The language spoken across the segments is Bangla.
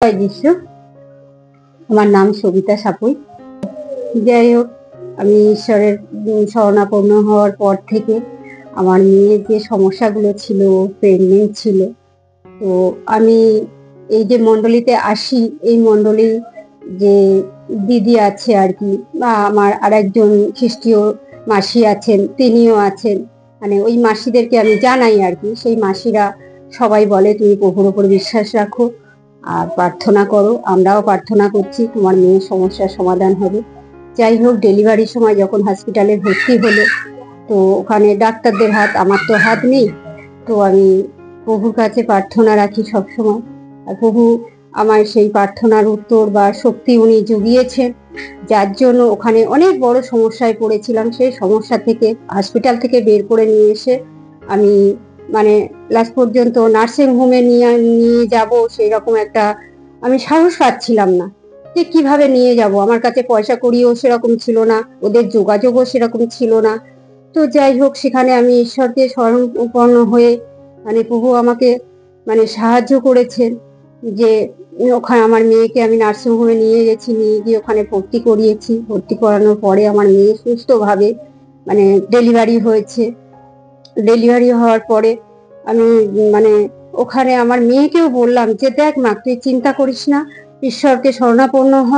জয় যিশু। আমার নাম সবিতা সাপুই। যাই হোক, আমি ঈশ্বরের শরণাপন্ন হওয়ার পর থেকে আমার মেয়ের যে সমস্যাগুলো ছিল, প্রেগনেন্ট ছিল, তো আমি এই যে মণ্ডলীতে আসি, এই মণ্ডলী যে দিদি আছে আর কি, বা আমার আর একজন খ্রিস্টীয় মাসি আছেন, তিনিও আছেন, মানে ওই মাসিদেরকে আমি জানাই আর কি। সেই মাসিরা সবাই বলে তুমি প্রভুর উপর বিশ্বাস রাখো আর প্রার্থনা করো। আমরাও প্রার্থনা করছি তোমার মেয়ের সমস্যার সমাধান হবে। যাই হোক, ডেলিভারির সময় যখন হসপিটালে ভর্তি হলো, তো ওখানে ডাক্তারদের হাত, আমার তো হাত নেই, তো আমি প্রভুর কাছে প্রার্থনা রাখি সবসময়। আর প্রভু আমার সেই প্রার্থনার উত্তর বা শক্তি উনি জুগিয়েছেন, যার জন্য ওখানে অনেক বড় সমস্যায় পড়েছিলাম। সেই সমস্যা থেকে, হসপিটাল থেকে বের করে নিয়ে এসে আমি মানে লাস্ট পর্যন্ত নার্সিং হোমে নিয়ে যাব, সেই রকম একটা আমি সাহস পাচ্ছিলাম না যে কিভাবে নিয়ে যাব। আমার কাছে পয়সা কড়িও সেরকম ছিল না, ওদের যোগাযোগও সেরকম ছিল না। তো যাই হোক, সেখানে আমি ঈশ্বরকে শরণাপন্ন হয়ে মানে প্রভু আমাকে মানে সাহায্য করেছেন যে ওখানে আমার মেয়েকে আমি নার্সিং হোমে নিয়ে গেছি, নিয়ে গিয়ে ওখানে ভর্তি করিয়েছি। ভর্তি করানোর পরে আমার মেয়ে সুস্থভাবে মানে ডেলিভারি হয়েছে। ডেলিভারি হওয়ার পরে আমি মানে ওখানে আমার মেয়েকেও বললাম যে দেখ মা, তুই চিন্তা করিস না, ঈশ্বরকে শরণাপন্ন হ।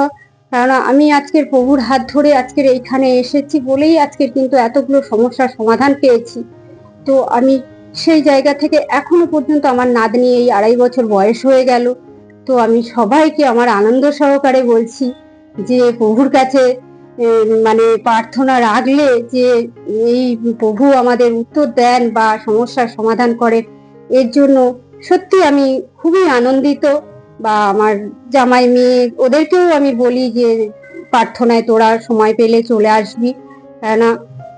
কারণ আমি আজকের প্রভুর হাত ধরে আজকের এইখানে এসেছি বলেই আজকের কিন্তু এতগুলো সমস্যার সমাধান পেয়েছি। তো আমি সেই জায়গা থেকে এখনো পর্যন্ত আমার নাতনি এই 2.5 বছর বয়স হয়ে গেল, তো আমি সবাইকে আমার আনন্দ সহকারে বলছি যে প্রভুর কাছে মানে প্রার্থনা রাখলে যে এই প্রভু আমাদের উত্তর দেন বা সমস্যার সমাধান করেন, এর জন্য সত্যি আমি খুবই আনন্দিত। বা আমার জামাই মেয়ে, ওদেরকেও আমি বলি যে প্রার্থনায় তোরা সময় পেলে চলে আসবি, কেননা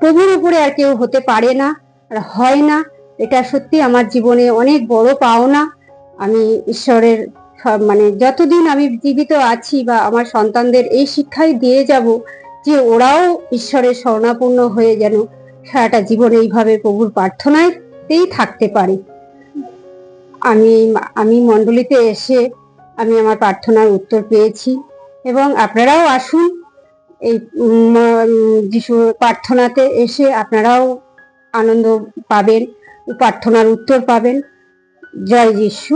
প্রভুর উপরে আর কেউ হতে পারে না আর হয় না। এটা সত্যি আমার জীবনে অনেক বড় পাওনা। আমি ঈশ্বরের মানে যতদিন আমি জীবিত আছি বা আমার সন্তানদের এই শিক্ষাই দিয়ে যাব যে ওরাও ঈশ্বরের শরণাপন্ন হয়ে যেন সারাটা জীবন এইভাবে প্রভুর প্রার্থনাতেই থাকতে পারে। আমি আমি মণ্ডলীতে এসে আমি আমার প্রার্থনার উত্তর পেয়েছি, এবং আপনারাও আসুন এই যিশুর প্রার্থনাতে এসে আপনারাও আনন্দ পাবেন, প্রার্থনার উত্তর পাবেন। জয় যিশু।